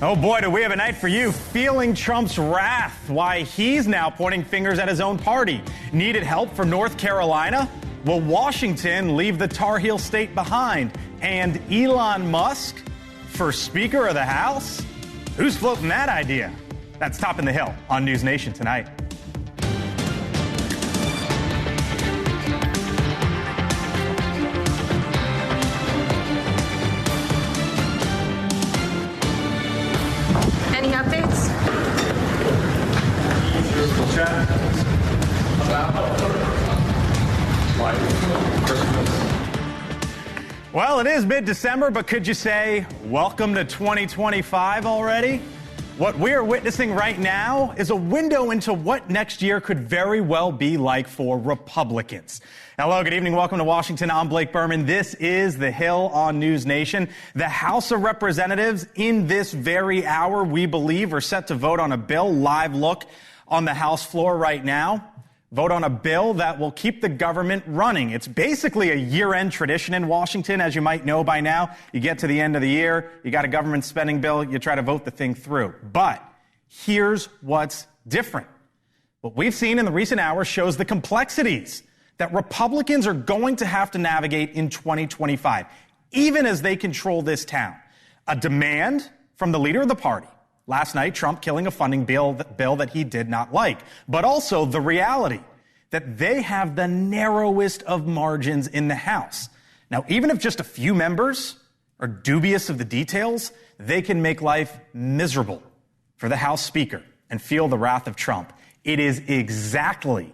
Oh boy, do we have a night for you. Feeling Trump's wrath. Why he's now pointing fingers at his own party. Needed help from North Carolina? Will Washington leave the Tar Heel state behind? And Elon Musk for Speaker of the House? Who's floating that idea? That's Topping the Hill on NewsNation tonight. Any updates? Well, it is mid-December, but could you say welcome to 2025 already? What we are witnessing right now is a window into what next year could very well be like for Republicans. Hello, good evening. Welcome to Washington. I'm Blake Berman. This is The Hill on NewsNation. The House of Representatives in this very hour, we believe, are set to vote on a bill. Live look on the House floor right now. Vote on a bill that will keep the government running. It's basically a year-end tradition in Washington, as you might know by now. You get to the end of the year, you got a government spending bill, you try to vote the thing through. But here's what's different. What we've seen in the recent hours shows the complexities that Republicans are going to have to navigate in 2025, even as they control this town. A demand from the leader of the party. Last night, Trump killing a funding bill that he did not like, but also the reality that they have the narrowest of margins in the House. Now, even if just a few members are dubious of the details, they can make life miserable for the House Speaker and feel the wrath of Trump. It is exactly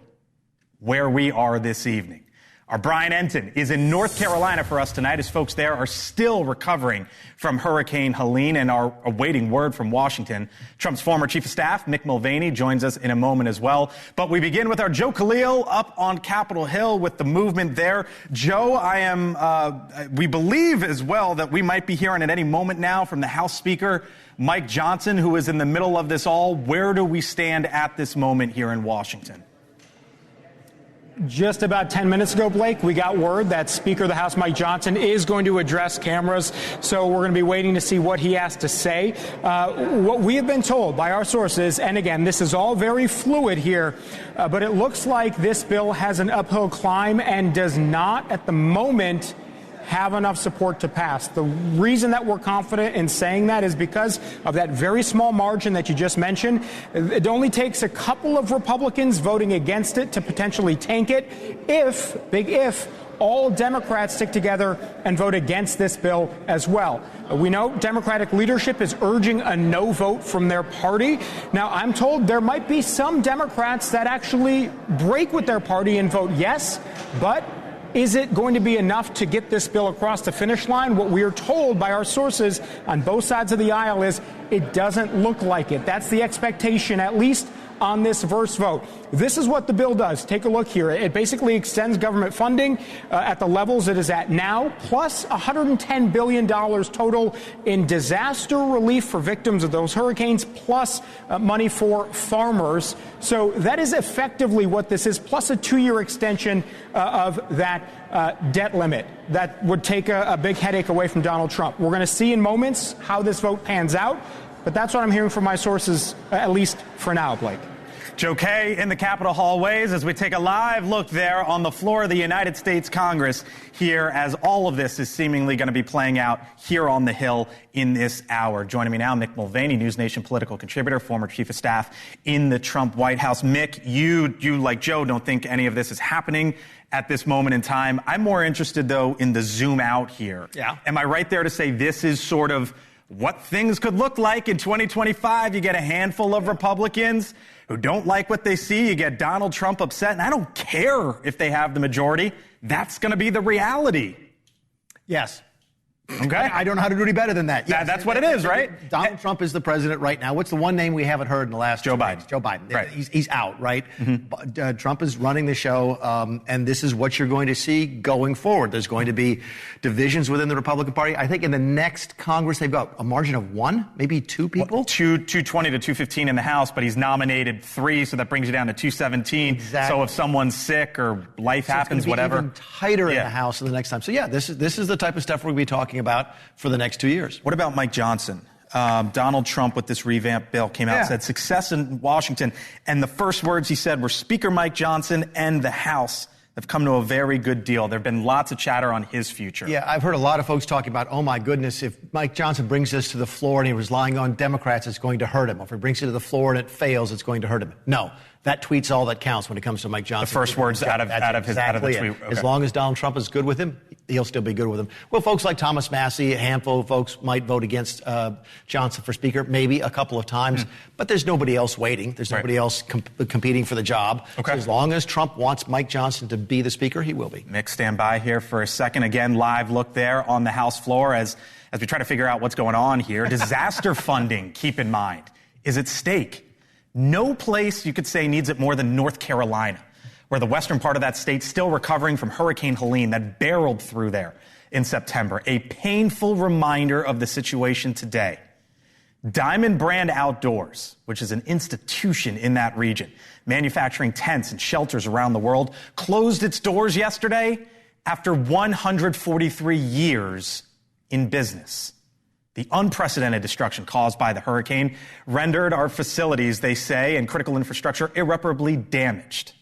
where we are this evening. Our Brian Enton is in North Carolina for us tonight, as folks there are still recovering from Hurricane Helene and are awaiting word from Washington. Trump's former chief of staff, Mick Mulvaney, joins us in a moment as well. But we begin with our Joe Khalil up on Capitol Hill with the movement there. Joe, we believe as well that we might be hearing at any moment now from the House Speaker, Mike Johnson, who is in the middle of this all. Where do we stand at this moment here in Washington? Just about 10 minutes ago, Blake, we got word that Speaker of the House Mike Johnson is going to address cameras, so we're going to be waiting to see what he has to say. What we have been told by our sources, and again, this is all very fluid here, but it looks like this bill has an uphill climb and does not, at the moment, have enough support to pass. The reason that we're confident in saying that is because of that very small margin that you just mentioned. It only takes a couple of Republicans voting against it to potentially tank it if, big if, all Democrats stick together and vote against this bill as well. We know Democratic leadership is urging a no vote from their party. Now, I'm told there might be some Democrats that actually break with their party and vote yes, but is it going to be enough to get this bill across the finish line? What we are told by our sources on both sides of the aisle is it doesn't look like it. That's the expectation, at least on this first vote. This is what the bill does. Take a look here. It basically extends government funding at the levels it is at now, plus $110 billion total in disaster relief for victims of those hurricanes, plus money for farmers. So that is effectively what this is, plus a 2-year extension of that debt limit. That would take a big headache away from Donald Trump. We're going to see in moments how this vote pans out. But that's what I'm hearing from my sources, at least for now, Blake. Joe Kay in the Capitol hallways as we take a live look there on the floor of the United States Congress here as all of this is seemingly going to be playing out here on the Hill in this hour. Joining me now, Mick Mulvaney, NewsNation political contributor, former chief of staff in the Trump White House. Mick, you like Joe, don't think any of this is happening at this moment in time. I'm more interested, though, in the zoom out here. Yeah. Am I right there to say this is sort of what things could look like in 2025? You get a handful of Republicans who don't like what they see. You get Donald Trump upset. And I don't care if they have the majority. That's going to be the reality. Yes. Okay. I don't know how to do any better than that. Yes. That's what it is, right? Donald Trump is the president right now. What's the one name we haven't heard in the last Joe Biden. Joe Biden. Right. He's out, right? Mm-hmm. Trump is running the show, and this is what you're going to see going forward. There's going to be divisions within the Republican Party. I think in the next Congress, they've got a margin of 1, maybe 2 people. 220 to 215 in the House, but he's nominated 3, so that brings you down to 217. Exactly. So if someone's sick or life happens, it's gonna be whatever. Even tighter in the House the next time. So, yeah, this is the type of stuff we're going to be talking about for the next 2 years. What about Mike Johnson? Donald Trump with this revamped bill came out and said success in Washington. And the first words he said were Speaker Mike Johnson and the House have come to a very good deal. There have been lots of chatter on his future. Yeah, I've heard a lot of folks talking about, oh, my goodness, if Mike Johnson brings this to the floor and he was relying on Democrats, it's going to hurt him. If he brings it to the floor and it fails, it's going to hurt him. No, that tweet's all that counts when it comes to Mike Johnson. The first words out of the tweet. Okay. As long as Donald Trump is good with him, he'll still be good with him. Well, folks like Thomas Massey, a handful of folks might vote against Johnson for Speaker, maybe a couple of times, but there's nobody else waiting. There's nobody else competing for the job. Okay. So as long as Trump wants Mike Johnson to be the Speaker, he will be. Mick, stand by here for a second. Again, live look there on the House floor as we try to figure out what's going on here. Disaster funding, keep in mind, is at stake. No place you could say needs it more than North Carolina, where the western part of that state still recovering from Hurricane Helene that barreled through there in September. A painful reminder of the situation today. Diamond Brand Outdoors, which is an institution in that region, manufacturing tents and shelters around the world, closed its doors yesterday after 143 years in business. The unprecedented destruction caused by the hurricane rendered our facilities, they say, and critical infrastructure irreparably damaged.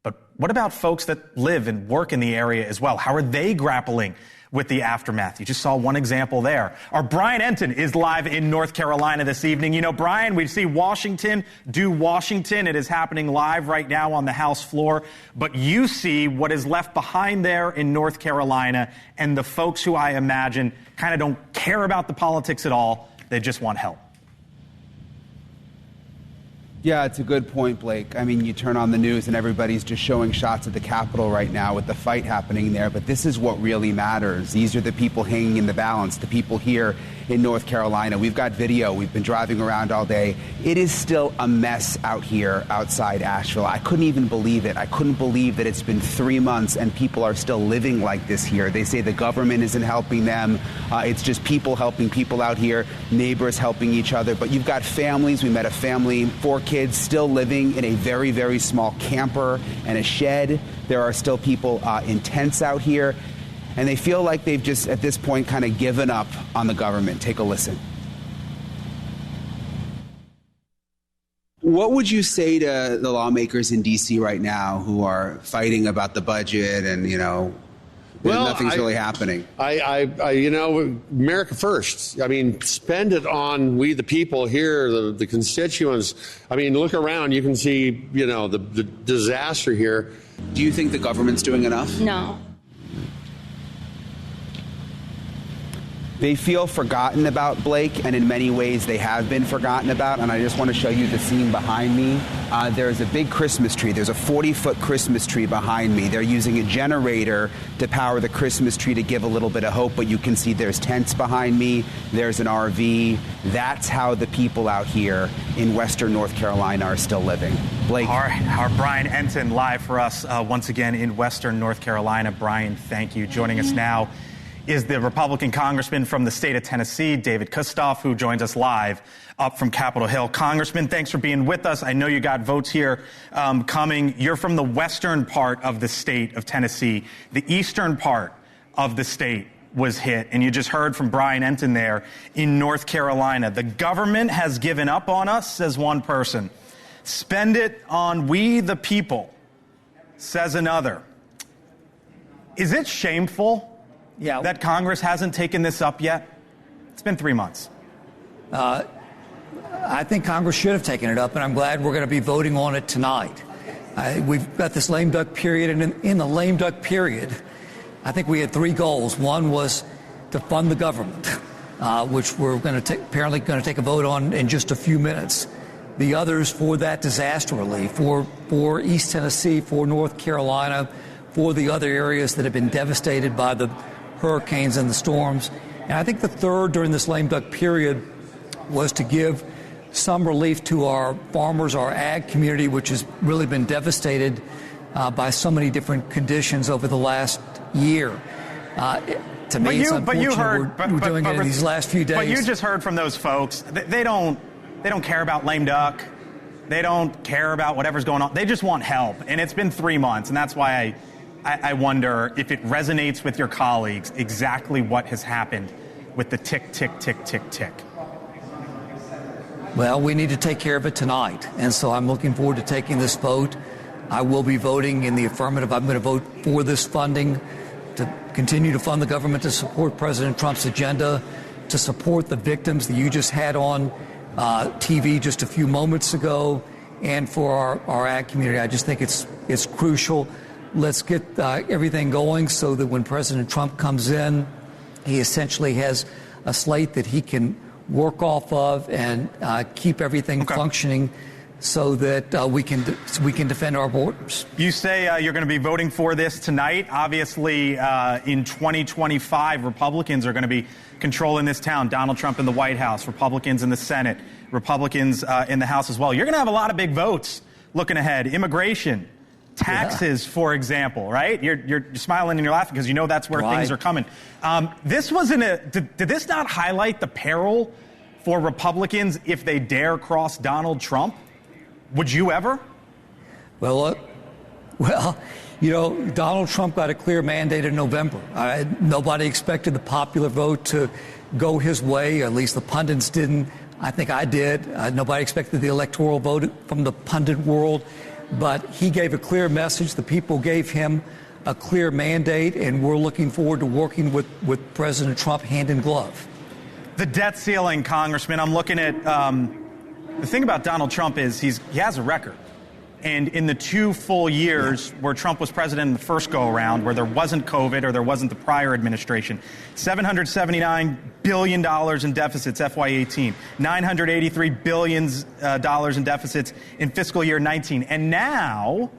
But what about folks that live and work in the area as well? How are they grappling with the aftermath? You just saw one example there. Our Brian Enton is live in North Carolina this evening. You know, Brian, we see Washington do Washington. It is happening live right now on the House floor. But you see what is left behind there in North Carolina and the folks who I imagine kind of don't care about the politics at all. They just want help. Yeah, it's a good point, Blake. I mean, you turn on the news and everybody's just showing shots of the Capitol right now with the fight happening there. But this is what really matters. These are the people hanging in the balance, the people here in North Carolina. We've got video. We've been driving around all day. It is still a mess out here outside Asheville. I couldn't even believe it. I couldn't believe that it's been 3 months and people are still living like this here. They say the government isn't helping them. It's just people helping people out here, neighbors helping each other. But you've got families. We met a family, 4 kids still living in a very, very small camper and a shed. There are still people in tents out here. And they feel like they've just, at this point, kind of given up on the government. Take a listen. What would you say to the lawmakers in D.C. right now who are fighting about the budget and, you know, nothing's really happening? You know, America first. I mean, spend it on we, the people here, the constituents. I mean, look around. You can see, you know, the disaster here. Do you think the government's doing enough? No. They feel forgotten about, Blake, and in many ways they have been forgotten about. And I just want to show you the scene behind me. There's a big Christmas tree. There's a 40-foot Christmas tree behind me. They're using a generator to power the Christmas tree to give a little bit of hope. But you can see there's tents behind me. There's an RV. That's how the people out here in western North Carolina are still living. Blake. All right. Our Brian Enton live for us once again in western North Carolina. Brian, thank you. Joining us now is the Republican congressman from the state of Tennessee, David Kustoff, who joins us live up from Capitol Hill. Congressman, thanks for being with us. I know you got votes here coming. You're from the western part of the state of Tennessee. The eastern part of the state was hit, and you just heard from Brian Enton there in North Carolina. The government has given up on us, says one person. Spend it on we, the people, says another. Is it shameful that Congress hasn't taken this up yet? It's been 3 months. I think Congress should have taken it up, and I'm glad we're going to be voting on it tonight. We've got this lame duck period, and in the lame duck period, I think we had 3 goals. One was to fund the government, which we're apparently going to take a vote on in just a few minutes. The others for that disaster relief, for East Tennessee, for North Carolina, for the other areas that have been devastated by the hurricanes and the storms. And I think the third during this lame duck period was to give some relief to our farmers, our ag community, which has really been devastated by so many different conditions over the last year. To me, it's unfortunate we're doing it in these last few days. But you just heard from those folks. They don't care about lame duck. They don't care about whatever's going on. They just want help. And it's been 3 months, and that's why I wonder if it resonates with your colleagues exactly what has happened with the tick, tick, tick, tick, tick. Well, we need to take care of it tonight. And so I'm looking forward to taking this vote. I will be voting in the affirmative. I'm going to vote for this funding to continue to fund the government, to support President Trump's agenda, to support the victims that you just had on TV just a few moments ago, and for our ag community. I just think it's crucial. Let's get everything going so that when President Trump comes in, he essentially has a slate that he can work off of and keep everything functioning so that we can defend our borders. You say you're going to be voting for this tonight. Obviously, in 2025, Republicans are going to be controlling this town. Donald Trump in the White House, Republicans in the Senate, Republicans in the House as well. You're going to have a lot of big votes looking ahead. Immigration, taxes, for example, right? You're smiling and you're laughing because you know that's where things are coming. This wasn't did this not highlight the peril for Republicans if they dare cross Donald Trump? Would you ever? Well, Donald Trump got a clear mandate in November. Nobody expected the popular vote to go his way, or at least the pundits didn't. I think I did. Nobody expected the electoral vote from the pundit world. But he gave a clear message. The people gave him a clear mandate, and we're looking forward to working with President Trump hand in glove. The debt ceiling, Congressman, I'm looking at the thing about Donald Trump is he has a record. And in the 2 full years where Trump was president in the first go-around, where there wasn't COVID or there wasn't the prior administration, $779 billion in deficits, FY18, $983 billion in deficits in fiscal year 19. And now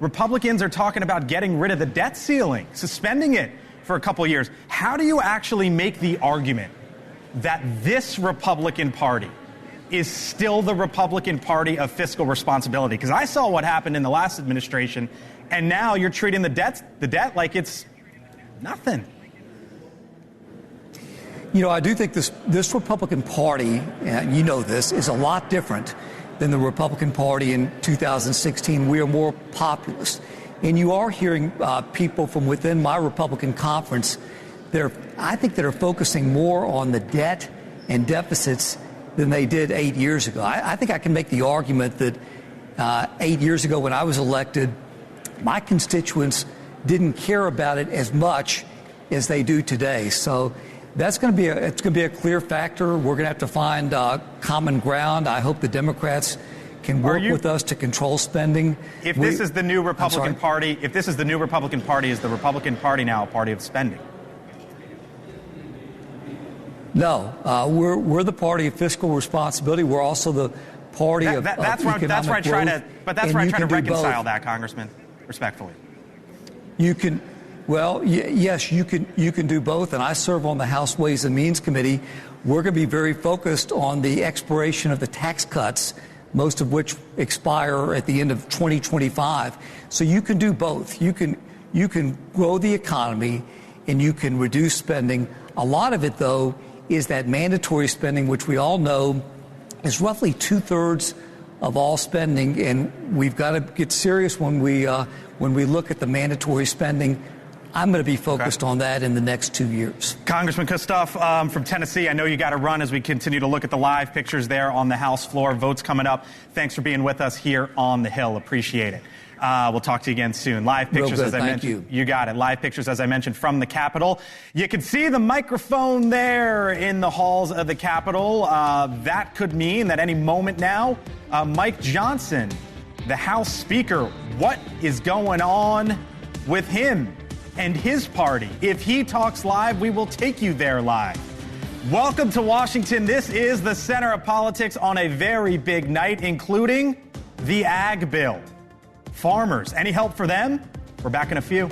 Republicans are talking about getting rid of the debt ceiling, suspending it for a couple years. How do you actually make the argument that this Republican Party is still the Republican Party of fiscal responsibility? Because I saw what happened in the last administration, and now you're treating the debt like it's nothing. I do think this Republican Party, and you know this, is a lot different than the Republican Party in 2016. We are more populist. And you are hearing people from within my Republican conference that are focusing more on the debt and deficits than they did 8 years ago. I think I can make the argument that 8 years ago when I was elected, my constituents didn't care about it as much as they do today. So that's going to be a clear factor. We're going to have to find common ground. I hope the Democrats can work with us to control spending. If this is the new Republican Party, is the Republican Party now a party of spending? No, we're the party of fiscal responsibility. We're also the party of economic growth. That's where I'm trying to reconcile that, Congressman, respectfully. Yes, you can do both. And I serve on the House Ways and Means Committee. We're going to be very focused on the expiration of the tax cuts, most of which expire at the end of 2025. So you can do both. You can grow the economy and you can reduce spending. A lot of it, though, is that mandatory spending, which we all know is roughly 2/3 of all spending, and we've got to get serious when we look at the mandatory spending. I'm going to be focused on that in the next 2 years. Congressman Kustoff from Tennessee, I know you got to run as we continue to look at the live pictures there on the House floor. Votes coming up. Thanks for being with us here on the Hill. Appreciate it. We'll talk to you again soon. Live pictures, as I mentioned. You got it. Live pictures, as I mentioned, from the Capitol. You can see the microphone there in the halls of the Capitol. That could mean that any moment now, Mike Johnson, the House Speaker, what is going on with him and his party? If he talks live, we will take you there live. Welcome to Washington. This is the center of politics on a very big night, including the ag bill. Farmers, any help for them? We're back in a few.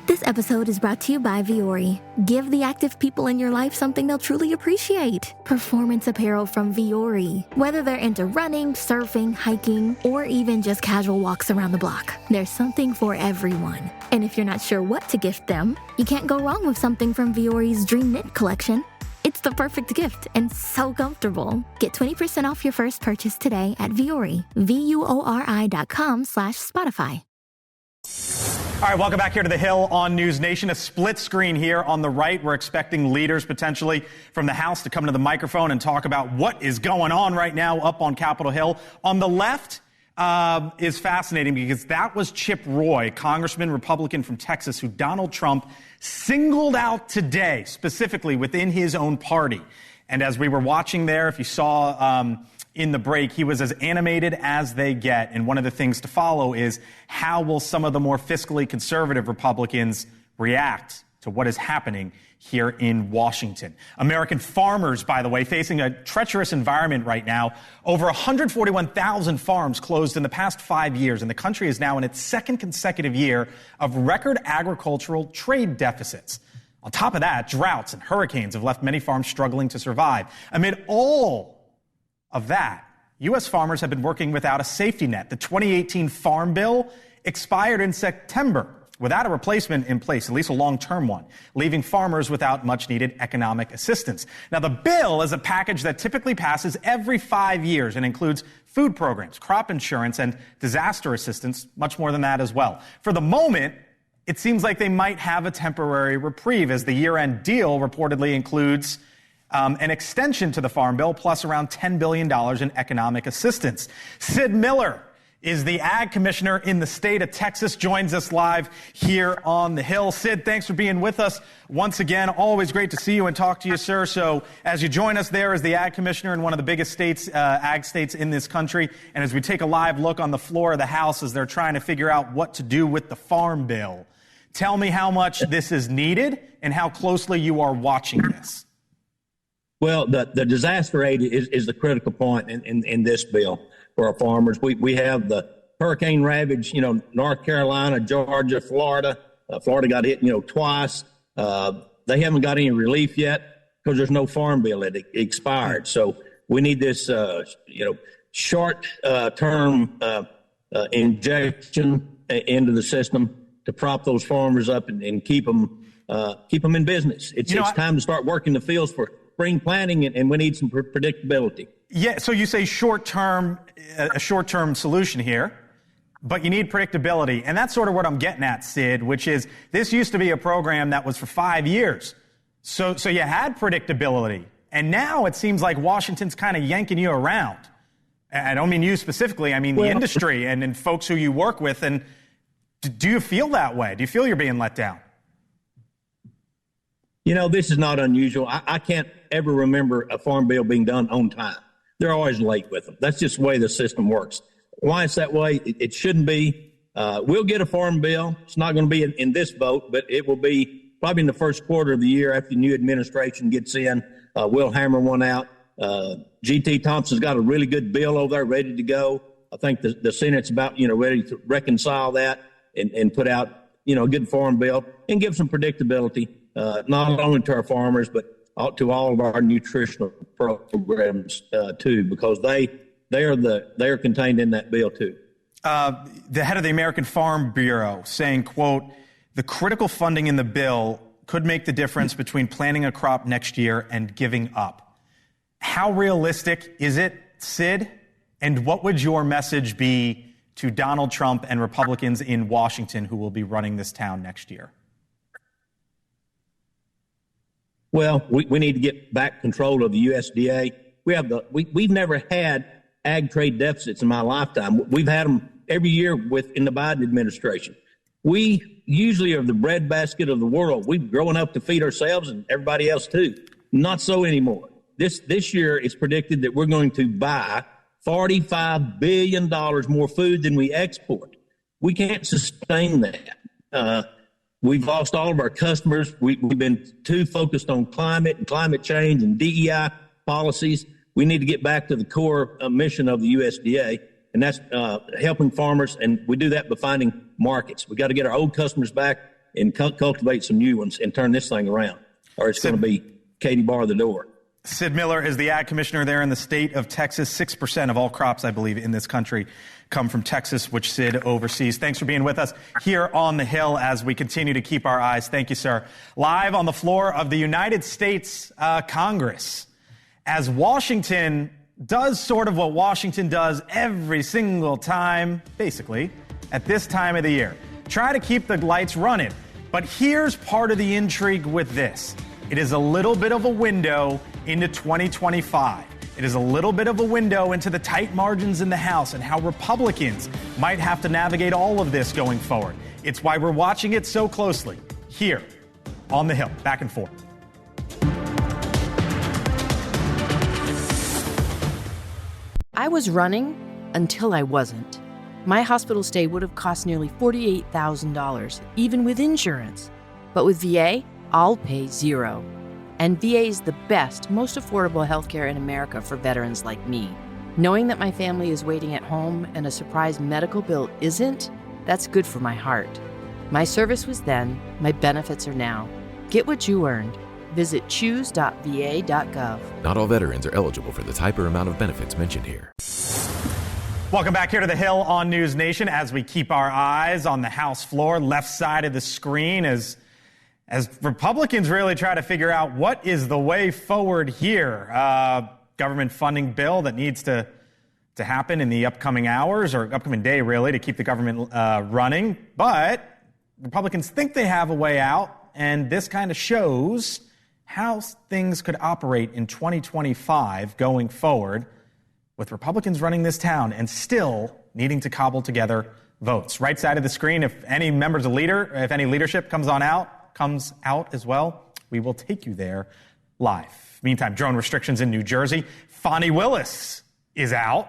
This episode is brought to you by Vuori. Give the active people in your life something they'll truly appreciate. Performance apparel from Vuori. Whether they're into running, surfing, hiking, or even just casual walks around the block, there's something for everyone. And if you're not sure what to gift them, you can't go wrong with something from Vuori's Dream Knit collection. It's the perfect gift and so comfortable. Get 20% off your first purchase today at Vuori, VUORI.com/Spotify. All right, welcome back here to the Hill on News Nation. A split screen here on the right. We're expecting leaders potentially from the House to come to the microphone and talk about what is going on right now up on Capitol Hill. On the left is fascinating because that was Chip Roy, Congressman, Republican from Texas, who Donald Trump singled out today, specifically within his own party. And as we were watching there, if you saw in the break, he was as animated as they get. And one of the things to follow is how will some of the more fiscally conservative Republicans react to what is happening here in Washington. American farmers, by the way, facing a treacherous environment right now. Over 141,000 farms closed in the past 5 years, and the country is now in its second consecutive year of record agricultural trade deficits. On top of that, droughts and hurricanes have left many farms struggling to survive. Amid all of that, U.S. farmers have been working without a safety net. The 2018 Farm Bill expired in September without a replacement in place, at least a long-term one, leaving farmers without much-needed economic assistance. Now, the bill is a package that typically passes every 5 years and includes food programs, crop insurance, and disaster assistance, much more than that as well. For the moment, it seems like they might have a temporary reprieve, as the year-end deal reportedly includes an extension to the Farm Bill, plus around $10 billion in economic assistance. Sid Miller is the Ag Commissioner in the state of Texas, joins us live here on the Hill. Sid, thanks for being with us once again. Always great to see you and talk to you, sir. So as you join us there as the Ag Commissioner in one of the biggest states, ag states in this country, and as we take a live look on the floor of the House as they're trying to figure out what to do with the Farm Bill, tell me how much this is needed and how closely you are watching this. Well, the disaster aid is the critical point in this bill for our farmers. We have the hurricane ravage, North Carolina, Georgia, Florida. Florida got hit, twice. They haven't got any relief yet because there's no Farm Bill. It expired. So we need this, short-term injection into the system to prop those farmers up and keep them in business. It's time to start working the fields for spring planting, and we need some predictability. Yeah, so you say a short-term solution here, but you need predictability. And that's sort of what I'm getting at, Sid, which is this used to be a program that was for 5 years. So you had predictability. And now it seems like Washington's kind of yanking you around. I don't mean you specifically. I mean the industry and folks who you work with. And do you feel that way? Do you feel you're being let down? This is not unusual. I can't ever remember a Farm Bill being done on time. They're always late with them. That's just the way the system works. Why it's that way, it shouldn't be. We'll get a Farm Bill. It's not going to be in this vote, but it will be probably in the first quarter of the year after the new administration gets in. We'll hammer one out. G.T. Thompson's got a really good bill over there ready to go. I think the Senate's about, ready to reconcile that and put out, a good Farm Bill and give some predictability. Not only to our farmers, but to all of our nutritional programs too, because they are contained in that bill too. The head of the American Farm Bureau saying, quote, the critical funding in the bill could make the difference between planting a crop next year and giving up. How realistic is it, Sid? And what would your message be to Donald Trump and Republicans in Washington who will be running this town next year? Well, we need to get back control of the USDA. We've never had ag trade deficits in my lifetime. We've had them every year in the Biden administration. We usually are the breadbasket of the world. We've grown up to feed ourselves and everybody else too. Not so anymore. This year it's predicted that we're going to buy $45 billion more food than we export. We can't sustain that. We've lost all of our customers. We've been too focused on climate and climate change and DEI policies. We need to get back to the core mission of the USDA, and that's helping farmers. And we do that by finding markets. We got to get our old customers back and cultivate some new ones and turn this thing around, or it's going to be Katie bar the door. Sid Miller is the Ag Commissioner there in the state of Texas. 6% of all crops, I believe, in this country come from Texas, which Sid oversees. Thanks for being with us here on the Hill as we continue to keep our eyes. Thank you, sir. Live on the floor of the United States Congress, as Washington does sort of what Washington does every single time, basically, at this time of the year. try to keep the lights running. But here's part of the intrigue with this. It is a little bit of a window into 2025. It is a little bit of a window into the tight margins in the House and how Republicans might have to navigate all of this going forward. It's why we're watching it so closely here on the Hill, back and forth. I was running until I wasn't. My hospital stay would have cost nearly $48,000, even with insurance. But with VA, I'll pay $0. And VA is the best, most affordable healthcare in America for veterans like me. Knowing that my family is waiting at home and a surprise medical bill isn't, that's good for my heart. My service was then, my benefits are now. Get what you earned. Visit choose.va.gov. Not all veterans are eligible for the type or amount of benefits mentioned here. Welcome back here to the Hill on NewsNation as we keep our eyes on the House floor, left side of the screen, as Republicans really try to figure out what is the way forward here. Government funding bill that needs to happen in the upcoming hours, or upcoming day, really, to keep the government running. But Republicans think they have a way out, and this kind of shows how things could operate in 2025 going forward, with Republicans running this town and still needing to cobble together votes. Right side of the screen, if any leadership comes out as well, we will take you there live. Meantime, drone restrictions in New Jersey. Fani Willis is out,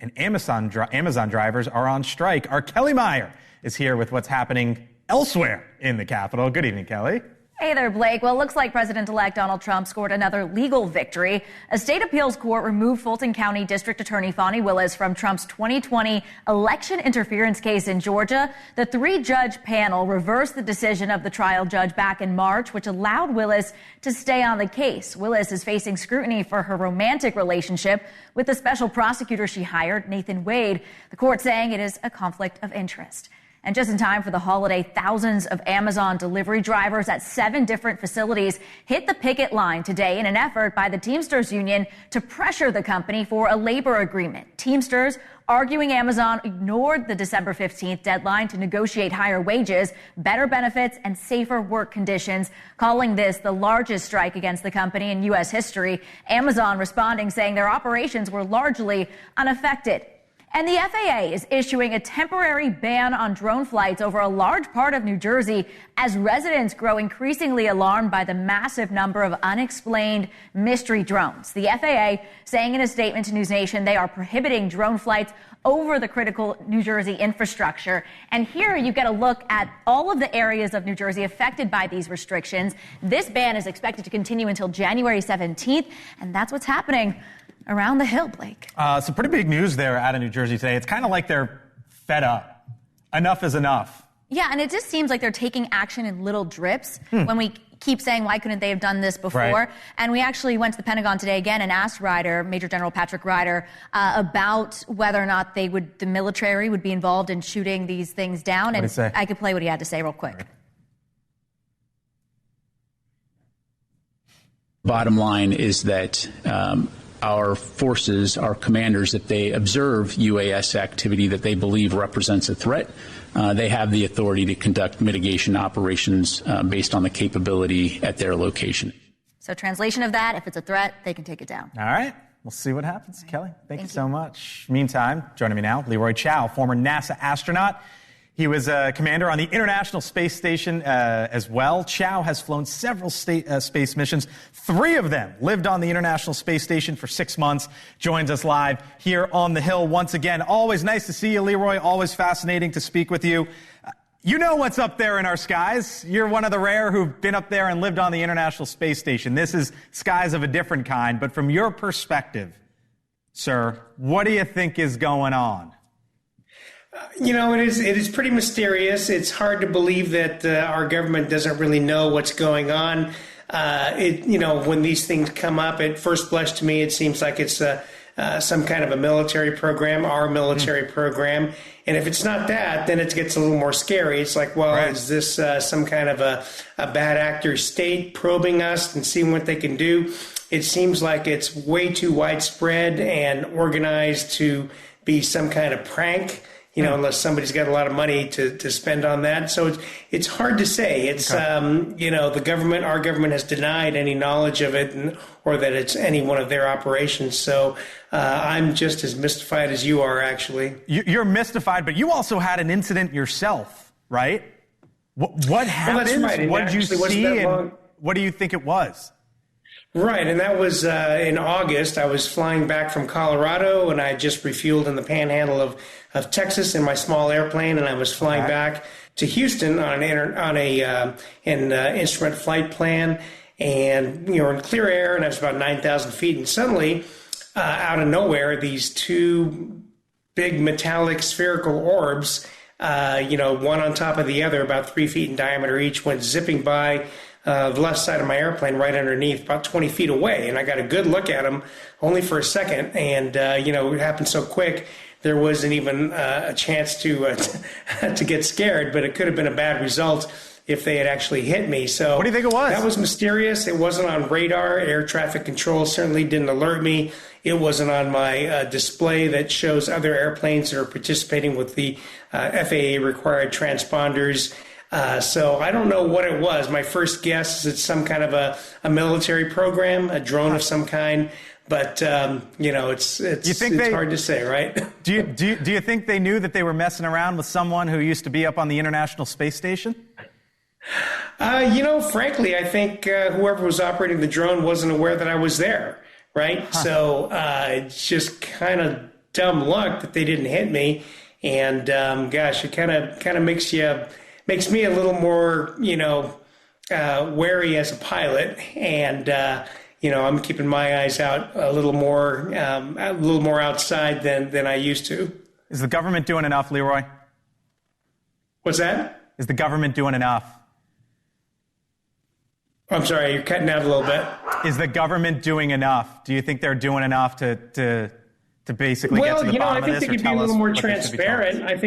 and Amazon drivers are on strike. Our Kelly Meyer is here with what's happening elsewhere in the Capitol. Good evening, Kelly. Hey there, Blake. Well, it looks like President-elect Donald Trump scored another legal victory. A state appeals court removed Fulton County District Attorney Fani Willis from Trump's 2020 election interference case in Georgia. The three-judge panel reversed the decision of the trial judge back in March, which allowed Willis to stay on the case. Willis is facing scrutiny for her romantic relationship with the special prosecutor she hired, Nathan Wade. The court saying it is a conflict of interest. And just in time for the holiday, thousands of Amazon delivery drivers at 7 different facilities hit the picket line today in an effort by the Teamsters Union to pressure the company for a labor agreement. Teamsters arguing Amazon ignored the December 15th deadline to negotiate higher wages, better benefits, and safer work conditions, calling this the largest strike against the company in U.S. history. Amazon responding, saying their operations were largely unaffected. And the FAA is issuing a temporary ban on drone flights over a large part of New Jersey as residents grow increasingly alarmed by the massive number of unexplained mystery drones. The FAA saying in a statement to NewsNation they are prohibiting drone flights over the critical New Jersey infrastructure. And here you get a look at all of the areas of New Jersey affected by these restrictions. This ban is expected to continue until January 17th, and that's what's happening around the Hill, Blake. Some pretty big news there out of New Jersey today. It's kind of like they're fed up. Enough is enough. Yeah, and it just seems like they're taking action in little drips when we keep saying, why couldn't they have done this before? Right. And we actually went to the Pentagon today again and asked Major General Patrick Ryder, about whether or not the military would be involved in shooting these things down. And I could play what he had to say real quick. Bottom line is that our forces, our commanders, if they observe UAS activity that they believe represents a threat, they have the authority to conduct mitigation operations based on the capability at their location. So translation of that, if it's a threat, they can take it down. All right. We'll see what happens, Kelly. Thank you so much. Meantime, joining me now, Leroy Chiao, former NASA astronaut. He was a commander on the International Space Station as well. Chiao has flown several space missions. 3 of them lived on the International Space Station for 6 months. Joins us live here on the Hill once again. Always nice to see you, Leroy. Always fascinating to speak with you. You know what's up there in our skies. You're one of the rare who've been up there and lived on the International Space Station. This is skies of a different kind. But from your perspective, sir, what do you think is going on? You know, it is pretty mysterious. It's hard to believe that our government doesn't really know what's going on. When these things come up, at first blush to me, it seems like it's some kind of a military program, our military program. And if it's not that, then it gets a little more scary. It's like, well, is this some kind of a bad actor state probing us and seeing what they can do? It seems like it's way too widespread and organized to be some kind of prank. unless somebody's got a lot of money to spend on that. So it's hard to say. It's, our government has denied any knowledge of it or that it's any one of their operations. So I'm just as mystified as you are, actually. You're mystified, but you also had an incident yourself, right? What happened? Well, that's right. What did you see, and what do you think it was? Right, and that was in August. I was flying back from Colorado, and I just refueled in the panhandle of Texas in my small airplane, and I was flying back to Houston on an instrument flight plan, and we were in clear air, and I was about 9,000 feet, and suddenly, out of nowhere, these two big metallic spherical orbs, one on top of the other, about 3 feet in diameter each, went zipping by the left side of my airplane, right underneath, about 20 feet away. And I got a good look at them only for a second. And, it happened so quick, there wasn't even a chance to get scared, but it could have been a bad result if they had actually hit me. So what do you think it was? That was mysterious. It wasn't on radar. Air traffic control certainly didn't alert me. It wasn't on my display that shows other airplanes that are participating with the FAA required transponders. So I don't know what it was. My first guess is it's some kind of a military program, a drone of some kind. But it's hard to say, right? Do you think they knew that they were messing around with someone who used to be up on the International Space Station? Frankly, I think whoever was operating the drone wasn't aware that I was there, right? Huh. So it's just kind of dumb luck that they didn't hit me. And it kind of makes me a little more, wary as a pilot, and I'm keeping my eyes out a little more outside than I used to. Is the government doing enough, Leroy? What's that? Is the government doing enough? I'm sorry, you're cutting out a little bit. Is the government doing enough? Do you think they're doing enough to basically get to the bottom of this? I think they could be a little more transparent. I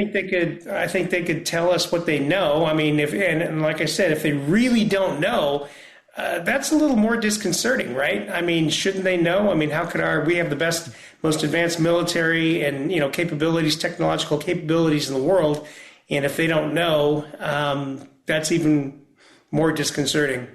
think they could tell us what they know. I mean, and like I said, if they really don't know, that's a little more disconcerting, right? I mean, shouldn't they know? I mean, how could we have the best, most advanced military and capabilities, technological capabilities in the world, and if they don't know, that's even more disconcerting.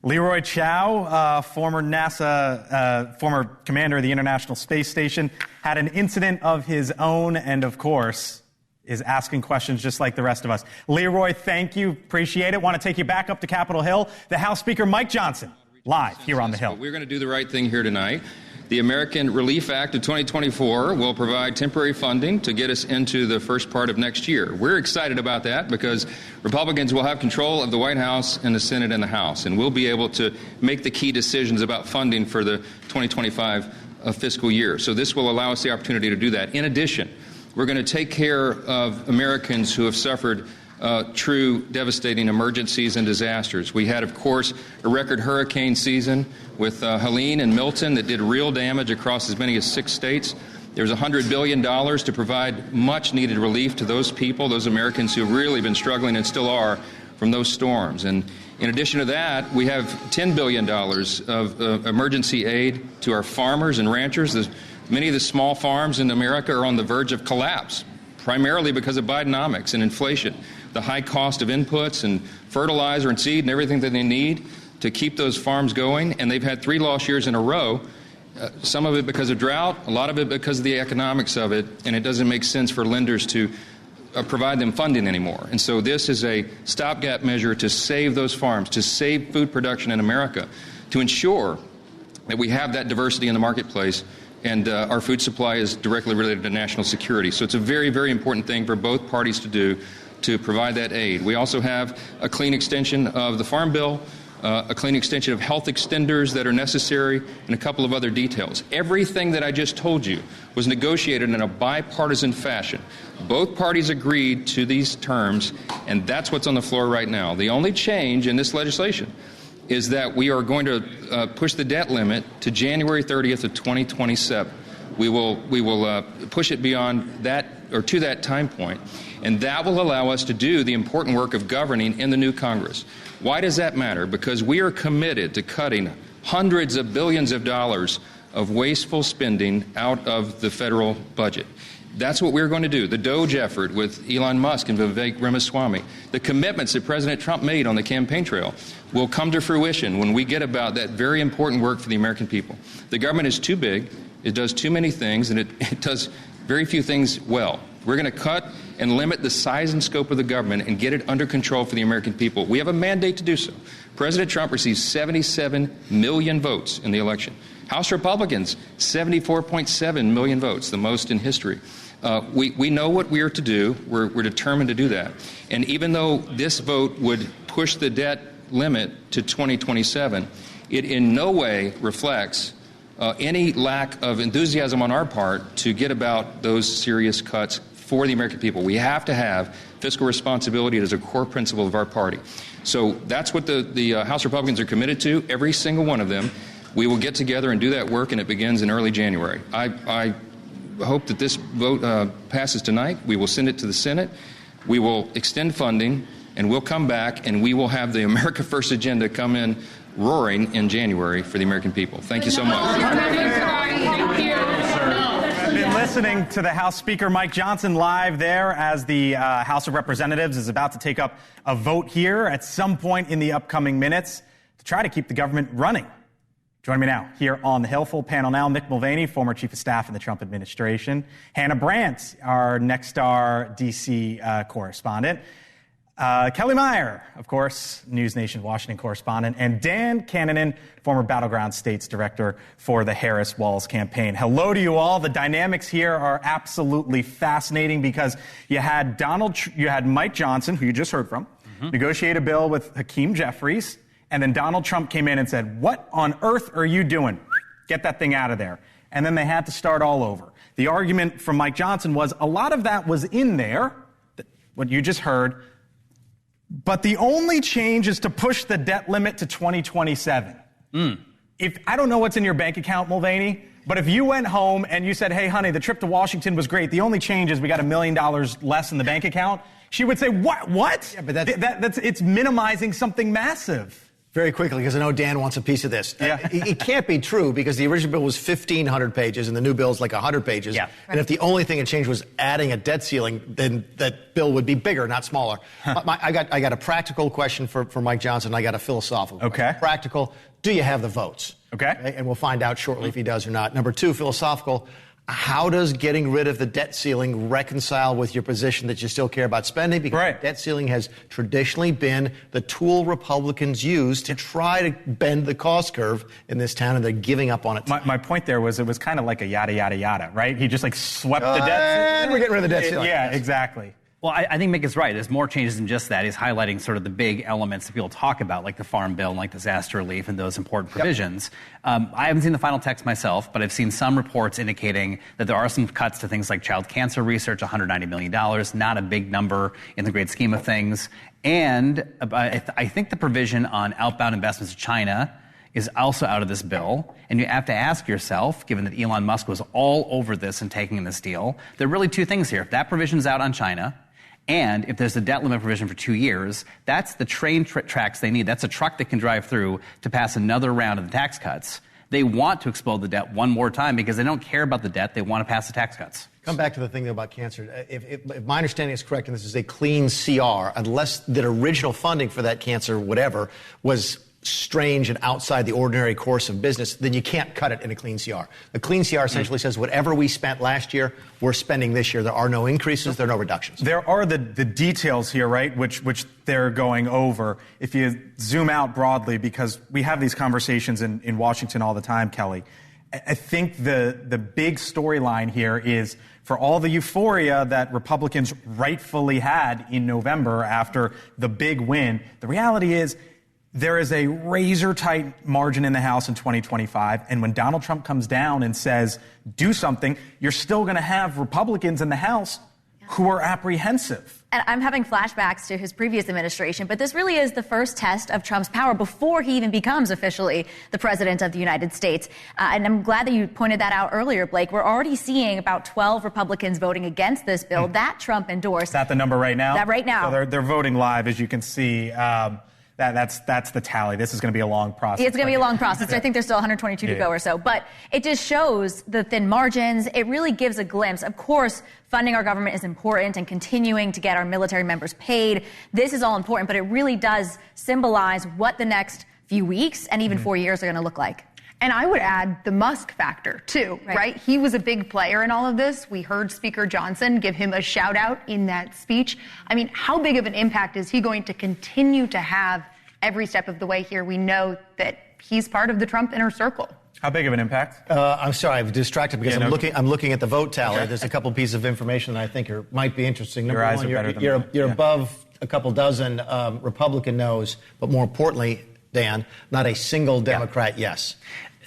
Leroy Chiao, former NASA, former commander of the International Space Station, had an incident of his own and, of course, is asking questions just like the rest of us. Leroy, thank you. Appreciate it. Want to take you back up to Capitol Hill. The House Speaker, Mike Johnson, live here on the Hill. We're going to do the right thing here tonight. The American Relief Act of 2024 will provide temporary funding to get us into the first part of next year. We're excited about that because Republicans will have control of the White House and the Senate and the House, and we'll be able to make the key decisions about funding for the 2025 fiscal year. So this will allow us the opportunity to do that. In addition, we're going to take care of Americans who have suffered true devastating emergencies and disasters. We had, of course, a record hurricane season with Helene and Milton that did real damage across as many as 6 states. There's $100 billion to provide much-needed relief to those people, those Americans who have really been struggling and still are from those storms. And in addition to that, we have $10 billion of emergency aid to our farmers and ranchers. Many of the small farms in America are on the verge of collapse, primarily because of Bidenomics and inflation, the high cost of inputs and fertilizer and seed and everything that they need to keep those farms going. And they've had 3 lost years in a row, some of it because of drought, a lot of it because of the economics of it, and it doesn't make sense for lenders to provide them funding anymore. And so this is a stopgap measure to save those farms, to save food production in America, to ensure that we have that diversity in the marketplace and our food supply is directly related to national security. So it's a very, very important thing for both parties to do to provide that aid. We also have a clean extension of the Farm Bill, a clean extension of health extenders that are necessary, and a couple of other details. Everything that I just told you was negotiated in a bipartisan fashion. Both parties agreed to these terms, and that's what's on the floor right now. The only change in this legislation is that we are going to push the debt limit to January 30th of 2027. We will push it beyond that or to that time point, and that will allow us to do the important work of governing in the new Congress. Why does that matter? Because we are committed to cutting hundreds of billions of dollars of wasteful spending out of the federal budget. That's what we're going to do. The Doge effort with Elon Musk and Vivek Ramaswamy, the commitments that President Trump made on the campaign trail will come to fruition when we get about that very important work for the American people. The government is too big, it does too many things, and it does very few things well. We're going to cut and limit the size and scope of the government and get it under control for the American people. We have a mandate to do so. President Trump received 77 million votes in the election. House Republicans, 74.7 million votes, the most in history. We know what we are to do. We're determined to do that. And even though this vote would push the debt limit to 2027, it in no way reflects any lack of enthusiasm on our part to get about those serious cuts for the American people. We have to have fiscal responsibility as a core principle of our party. So that's what the House Republicans are committed to, every single one of them. We will get together and do that work, and it begins in early January. I hope that this vote passes tonight. We will send it to the Senate. We will extend funding, and we'll come back, and we will have the America First agenda come in roaring in January for the American people. Thank you so much. I've been listening to the House Speaker Mike Johnson live there as the House of Representatives is about to take up a vote here at some point in the upcoming minutes to try to keep the government running. Joining me now here on the Hill, full panel now, Mick Mulvaney, former Chief of Staff in the Trump administration, Hannah Brandt, our Nexstar D.C. correspondent, Kelly Meyer, of course, NewsNation Washington correspondent, and Dan Cannonen, former Battleground States Director for the Harris Walz campaign. Hello to you all. The dynamics here are absolutely fascinating because you had Mike Johnson, who you just heard from, negotiate a bill with Hakeem Jeffries. And then Donald Trump came in and said, what on earth are you doing? Get that thing out of there. And then they had to start all over. The argument from Mike Johnson was a lot of that was in there, what you just heard, but the only change is to push the debt limit to 2027. If I don't know what's in your bank account, Mulvaney, but if you went home and you said, hey, honey, the trip to Washington was great. The only change is we got $1 million less in the bank account. She would say, what? Yeah, but it's minimizing something massive. Very quickly, because I know Dan wants a piece of this. Yeah. It can't be true because the original bill was 1,500 pages and the new bill is like 100 pages. Yeah. And if the only thing that changed was adding a debt ceiling, then that bill would be bigger, not smaller. I got a practical question for Mike Johnson. I got a philosophical question. Practical, do you have the votes? Okay. And we'll find out shortly if he does or not. Number two, philosophical, how does getting rid of the debt ceiling reconcile with your position that you still care about spending? Because the debt ceiling has traditionally been the tool Republicans use to try to bend the cost curve in this town, and they're giving up on it. My point there was it was kind of like a yada, yada, yada, right? He just swept the debt. And we're getting rid of the debt ceiling. Yeah, exactly. Well, I think Mick is right. There's more changes than just that. He's highlighting sort of the big elements that people talk about, like the Farm Bill and like disaster relief and those important provisions. I haven't seen the final text myself, but I've seen some reports indicating that there are some cuts to things like child cancer research, $190 million, not a big number in the great scheme of things. And I think the provision on outbound investments to China is also out of this bill. And you have to ask yourself, given that Elon Musk was all over this and taking this deal, there are really two things here. If that provision's out on China, and if there's a debt limit provision for 2 years, that's the train tracks they need. That's a truck that can drive through to pass another round of the tax cuts. They want to explode the debt one more time because they don't care about the debt. They want to pass the tax cuts. Come back to the thing, though, about cancer. If my understanding is correct, and this is a clean CR, unless the original funding for that cancer, whatever, was strange and outside the ordinary course of business, then you can't cut it in a clean CR. The clean CR essentially says whatever we spent last year, we're spending this year. There are no increases, there are no reductions. There are the details here, right, which they're going over. If you zoom out broadly, because we have these conversations in Washington all the time, Kelly, I think the big storyline here is for all the euphoria that Republicans rightfully had in November after the big win, the reality is there is a razor-tight margin in the House in 2025, and when Donald Trump comes down and says, do something, you're still going to have Republicans in the House who are apprehensive. And I'm having flashbacks to his previous administration, but this really is the first test of Trump's power before he even becomes officially the president of the United States. And I'm glad that you pointed that out earlier, Blake. We're already seeing about 12 Republicans voting against this bill that Trump endorsed. Is that the number right now? That right now. So they're voting live, as you can see. That's the tally. This is going to be a long process. It's going to be a long process. I think there's still 122 to go or so. But it just shows the thin margins. It really gives a glimpse. Of course, funding our government is important and continuing to get our military members paid. This is all important, but it really does symbolize what the next few weeks and even 4 years are going to look like. And I would add the Musk factor, too, right? He was a big player in all of this. We heard Speaker Johnson give him a shout out in that speech. I mean, how big of an impact is he going to continue to have every step of the way here? We know that he's part of the Trump inner circle. How big of an impact? I'm sorry, I'm distracted because I'm looking at the vote tally. Okay. There's a couple pieces of information that I think might be interesting. Your eyes are better than mine. You're above a couple dozen Republican no's, but more importantly, Dan, not a single Democrat yes.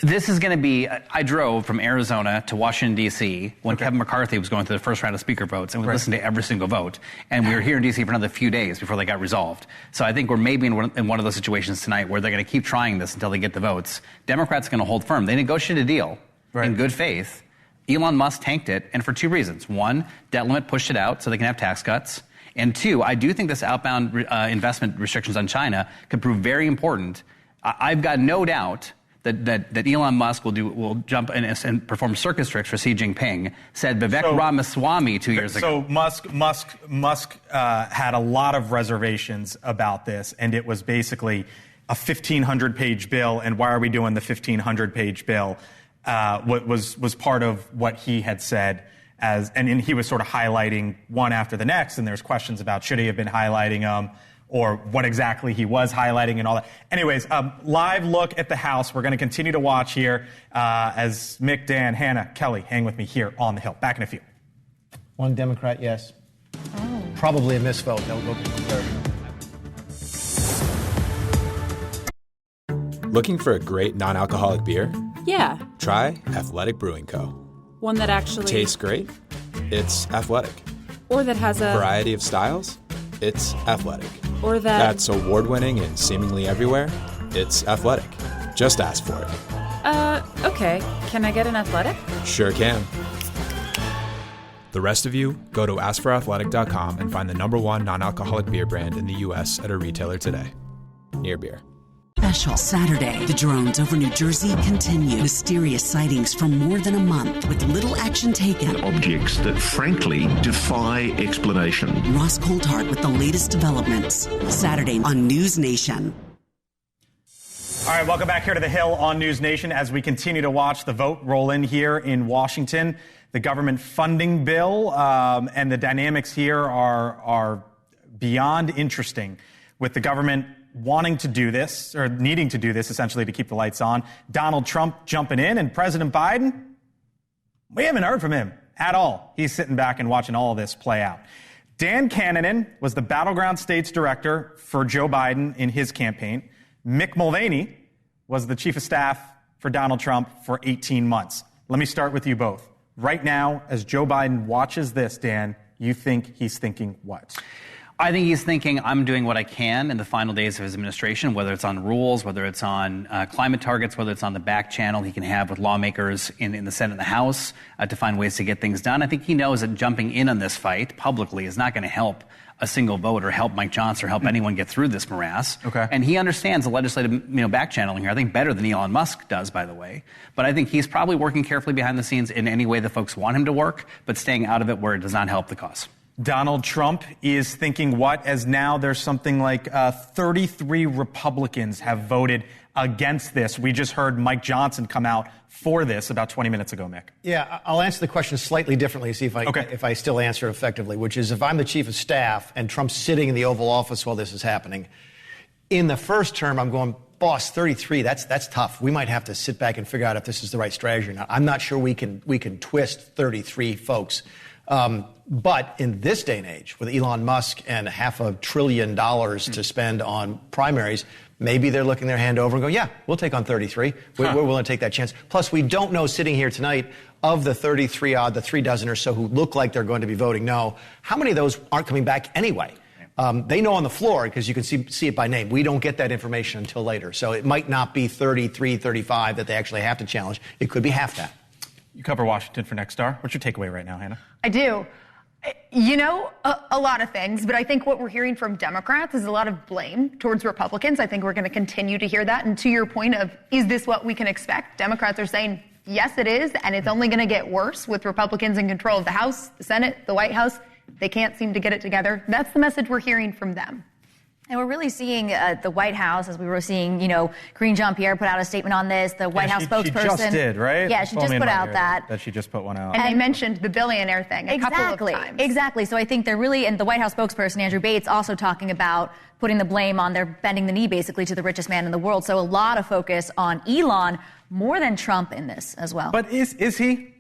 This is going to be, I drove from Arizona to Washington, D.C. when Kevin McCarthy was going through the first round of speaker votes, and we listened to every single vote. And we were here in D.C. for another few days before they got resolved. So I think we're maybe in one of those situations tonight where they're going to keep trying this until they get the votes. Democrats are going to hold firm. They negotiated a deal in good faith. Elon Musk tanked it, and for two reasons. One, debt limit pushed it out so they can have tax cuts. And two, I do think this outbound investment restrictions on China could prove very important. I've got no doubt that Elon Musk will jump in and perform circus tricks for Xi Jinping, said Vivek Ramaswamy 2 years ago. So Musk had a lot of reservations about this, and it was basically a 1,500-page bill, and why are we doing the 1,500-page bill? Was part of what he had said, and he was sort of highlighting one after the next, and there's questions about should he have been highlighting them, or what exactly he was highlighting and all that. Anyways, live look at the House. We're going to continue to watch here as Mick, Dan, Hannah, Kelly hang with me here on the Hill. Back in a few. One Democrat, yes. Probably a misvote. They'll go third. Looking for a great non-alcoholic beer? Yeah. Try Athletic Brewing Co. One that actually tastes great? It's athletic. Or that has a variety of styles? It's athletic. Or that's award-winning and seemingly everywhere? It's athletic. Just ask for it. Okay. Can I get an athletic? Sure can. The rest of you, go to askforathletic.com and find the #1 non-alcoholic beer brand in the U.S. at a retailer today. Near Beer. Special Saturday. The drones over New Jersey continue. Mysterious sightings for more than a month with little action taken. Objects that frankly defy explanation. Ross Coulthard with the latest developments. Saturday on NewsNation. All right, welcome back here to the Hill on NewsNation as we continue to watch the vote roll in here in Washington. The government funding bill and the dynamics here are beyond interesting, with the government wanting to do this, or needing to do this, essentially, to keep the lights on. Donald Trump jumping in, and President Biden, we haven't heard from him at all. He's sitting back and watching all of this play out. Dan Cannon was the Battleground States Director for Joe Biden in his campaign. Mick Mulvaney was the Chief of Staff for Donald Trump for 18 months. Let me start with you both. Right now, as Joe Biden watches this, Dan, you think he's thinking what? I think he's thinking, I'm doing what I can in the final days of his administration, whether it's on rules, whether it's on climate targets, whether it's on the back channel he can have with lawmakers in the Senate and the House to find ways to get things done. I think he knows that jumping in on this fight publicly is not going to help a single vote or help Mike Johnson or help anyone get through this morass. Okay. And he understands the legislative back channeling here, I think better than Elon Musk does, by the way. But I think he's probably working carefully behind the scenes in any way the folks want him to work, but staying out of it where it does not help the cause. Donald Trump is thinking what, as now there's something like 33 Republicans have voted against this. We just heard Mike Johnson come out for this about 20 minutes ago, Mick. Yeah, I'll answer the question slightly differently, see if I still answer it effectively, which is if I'm the chief of staff and Trump's sitting in the Oval Office while this is happening, in the first term I'm going, boss, 33, that's tough. We might have to sit back and figure out if this is the right strategy or not. I'm not sure we can twist 33 folks. But in this day and age, with Elon Musk and $500 billion to spend on primaries, maybe they're looking their hand over and go, yeah, we'll take on 33. We're willing to take that chance. Plus, we don't know sitting here tonight of the 33 odd, the 3 dozen or so who look like they're going to be voting no, how many of those aren't coming back anyway? They know on the floor because you can see it by name. We don't get that information until later. So it might not be 33, 35 that they actually have to challenge. It could be half that. You cover Washington for Next Star. What's your takeaway right now, Hannah? I do. You know, a lot of things, but I think what we're hearing from Democrats is a lot of blame towards Republicans. I think we're going to continue to hear that. And to your point of, is this what we can expect? Democrats are saying, yes, it is, and it's only going to get worse with Republicans in control of the House, the Senate, the White House. They can't seem to get it together. That's the message we're hearing from them. And we're really seeing the White House, as we were seeing, Karine Jean-Pierre put out a statement on this, the White House spokesperson. She just did, right? Yeah, she just put out that she just put one out. And they mentioned the billionaire thing a couple of times. Exactly. So I think they're really, and the White House spokesperson, Andrew Bates, also talking about putting the blame on, they're bending the knee basically to the richest man in the world. So a lot of focus on Elon, more than Trump in this as well. But is he?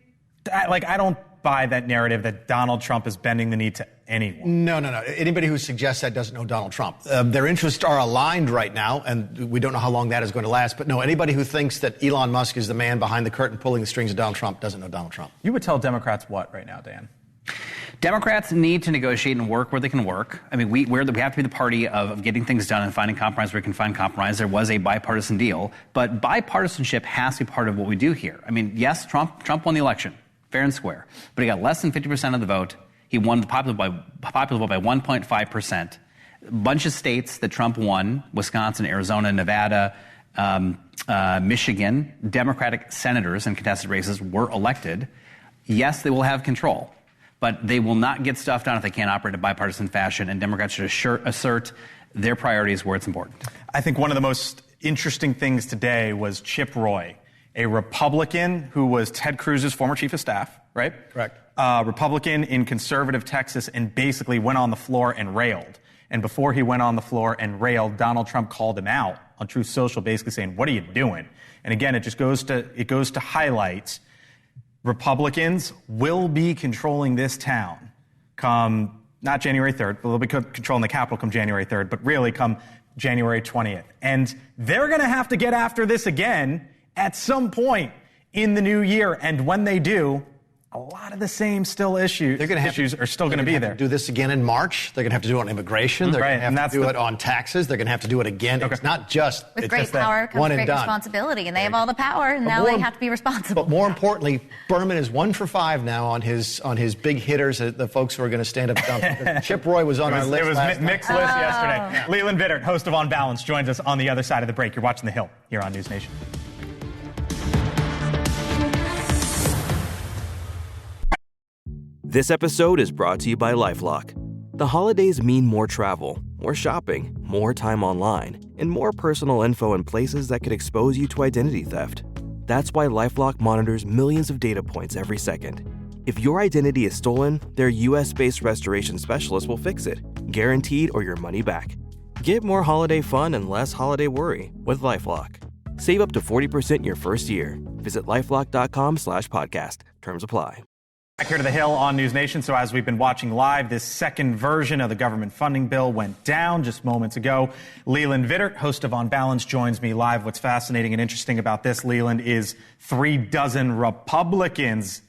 I don't buy that narrative that Donald Trump is bending the knee to anyone. No. Anybody who suggests that doesn't know Donald Trump. Their interests are aligned right now, and we don't know how long that is going to last. But no, anybody who thinks that Elon Musk is the man behind the curtain pulling the strings of Donald Trump doesn't know Donald Trump. You would tell Democrats what right now, Dan? Democrats need to negotiate and work where they can work. I mean, we have to be the party of getting things done and finding compromise where we can find compromise. There was a bipartisan deal, but bipartisanship has to be part of what we do here. I mean, yes, Trump won the election, fair and square, but he got less than 50% of the vote. He won the popular vote by 1.5%. A bunch of states that Trump won, Wisconsin, Arizona, Nevada, Michigan, Democratic senators in contested races were elected. Yes, they will have control, but they will not get stuff done if they can't operate in a bipartisan fashion, and Democrats should assert their priorities where it's important. I think one of the most interesting things today was Chip Roy, a Republican who was Ted Cruz's former chief of staff, right? Correct. Republican in conservative Texas, and basically went on the floor and railed. And before he went on the floor and railed, Donald Trump called him out on Truth Social, basically saying, "What are you doing?" And again, it goes to highlight Republicans will be controlling this town come not January 3rd, but they'll be controlling the Capitol come January 3rd, but really come January 20th. And they're going to have to get after this again at some point in the new year. And when they do, a lot of the same issues are still going to be there. Do this again in March. They're going to have to do it on immigration. They're going to have to do it on taxes. They're going to have to do it again. Okay. It's not just with great power comes great responsibility, and they have all the power, and now they have to be responsible. But more importantly, Berman is 1 for 5 now on his big hitters, the folks who are going to stand up and dump. Chip Roy was on our list. It was mixed list yesterday. Yeah. Leland Vittert, host of On Balance, joins us on the other side of the break. You're watching The Hill here on News Nation. This episode is brought to you by LifeLock. The holidays mean more travel, more shopping, more time online, and more personal info in places that could expose you to identity theft. That's why LifeLock monitors millions of data points every second. If your identity is stolen, their US-based restoration specialist will fix it, guaranteed or your money back. Get more holiday fun and less holiday worry with LifeLock. Save up to 40% your first year. Visit LifeLock.com/podcast. Terms apply. Back here to The Hill on News Nation. So as we've been watching live, this second version of the government funding bill went down just moments ago. Leland Vittert, host of On Balance, joins me live. What's fascinating and interesting about this, Leland, is 36 Republicans,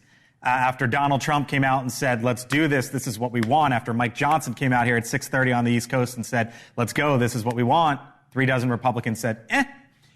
after Donald Trump came out and said, let's do this, this is what we want. After Mike Johnson came out here at 6:30 on the East Coast and said, let's go, this is what we want, 36 Republicans said,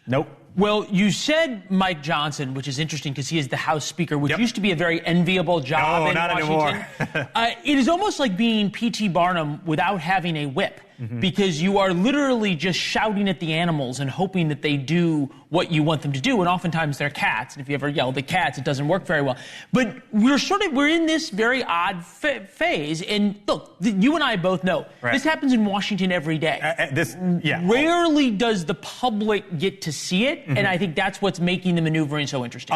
nope. Well, you said Mike Johnson, which is interesting because he is the House Speaker, which used to be a very enviable job in Washington. It is almost like being P.T. Barnum without having a whip, because you are literally just shouting at the animals and hoping that they do what you want them to do. And oftentimes they're cats. And if you ever yell at cats, it doesn't work very well. But we're in this very odd phase. And look, you and I both know this happens in Washington every day. Rarely does the public get to see it. And I think that's what's making the maneuvering so interesting.